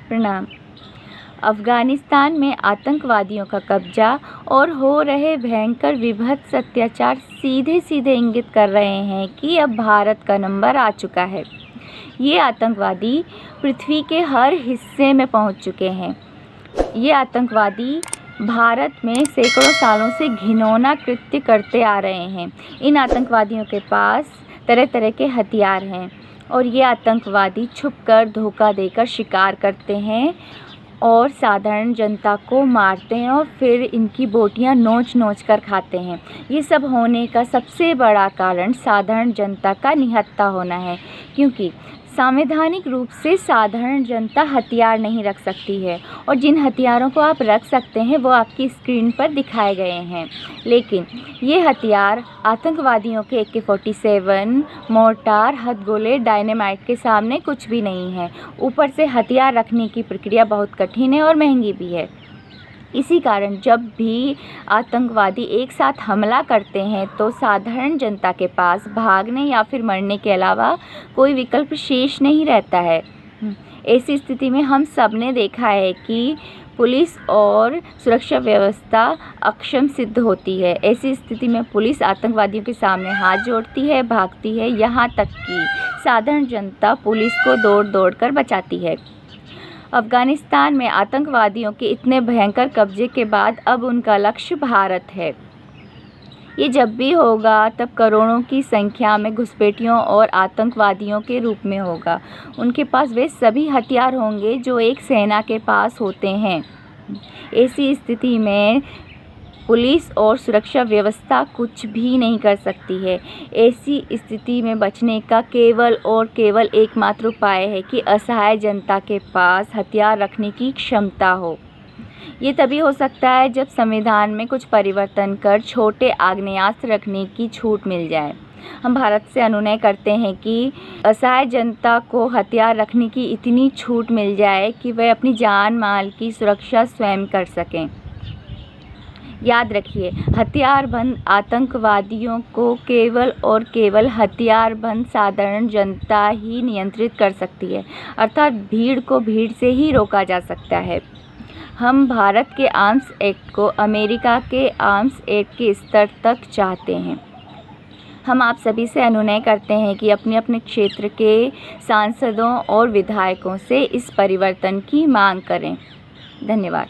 प्रणाम। अफ़गानिस्तान में आतंकवादियों का कब्जा और हो रहे भयंकर विभत्स अत्याचार सीधे सीधे इंगित कर रहे हैं कि अब भारत का नंबर आ चुका है। ये आतंकवादी पृथ्वी के हर हिस्से में पहुंच चुके हैं। ये आतंकवादी भारत में सैकड़ों सालों से घिनौना कृत्य करते आ रहे हैं। इन आतंकवादियों के पास तरह तरह के हथियार हैं और ये आतंकवादी छुपकर धोखा देकर शिकार करते हैं और साधारण जनता को मारते हैं और फिर इनकी बोटियां नोच नोच कर खाते हैं। ये सब होने का सबसे बड़ा कारण साधारण जनता का निहत्था होना है, क्योंकि संवैधानिक रूप से साधारण जनता हथियार नहीं रख सकती है और जिन हथियारों को आप रख सकते हैं वो आपकी स्क्रीन पर दिखाए गए हैं। लेकिन ये हथियार आतंकवादियों के AK-47, मोर्टार, हथगोले, डायनामाइट के सामने कुछ भी नहीं है। ऊपर से हथियार रखने की प्रक्रिया बहुत कठिन है और महंगी भी है। इसी कारण जब भी आतंकवादी एक साथ हमला करते हैं तो साधारण जनता के पास भागने या फिर मरने के अलावा कोई विकल्प शेष नहीं रहता है। ऐसी स्थिति में हम सब ने देखा है कि पुलिस और सुरक्षा व्यवस्था अक्षम सिद्ध होती है। ऐसी स्थिति में पुलिस आतंकवादियों के सामने हाथ जोड़ती है, भागती है, यहाँ तक कि साधारण जनता पुलिस को दौड़ दौड़ कर बचाती है। अफ़गानिस्तान में आतंकवादियों के इतने भयंकर कब्जे के बाद अब उनका लक्ष्य भारत है। ये जब भी होगा तब करोड़ों की संख्या में घुसपैठियों और आतंकवादियों के रूप में होगा। उनके पास वे सभी हथियार होंगे जो एक सेना के पास होते हैं। ऐसी स्थिति में पुलिस और सुरक्षा व्यवस्था कुछ भी नहीं कर सकती है। ऐसी स्थिति में बचने का केवल और केवल एकमात्र उपाय है कि असहाय जनता के पास हथियार रखने की क्षमता हो। ये तभी हो सकता है जब संविधान में कुछ परिवर्तन कर छोटे आग्नेयास्त्र रखने की छूट मिल जाए। हम भारत से अनुनय करते हैं कि असहाय जनता को हथियार रखने की इतनी छूट मिल जाए कि वह अपनी जान माल की सुरक्षा स्वयं कर सकें। याद रखिए, हथियारबंद आतंकवादियों को केवल और केवल हथियारबंद साधारण जनता ही नियंत्रित कर सकती है, अर्थात भीड़ को भीड़ से ही रोका जा सकता है। हम भारत के आर्म्स एक्ट को अमेरिका के आर्म्स एक्ट के स्तर तक चाहते हैं। हम आप सभी से अनुनय करते हैं कि अपने अपने क्षेत्र के सांसदों और विधायकों से इस परिवर्तन की मांग करें। धन्यवाद।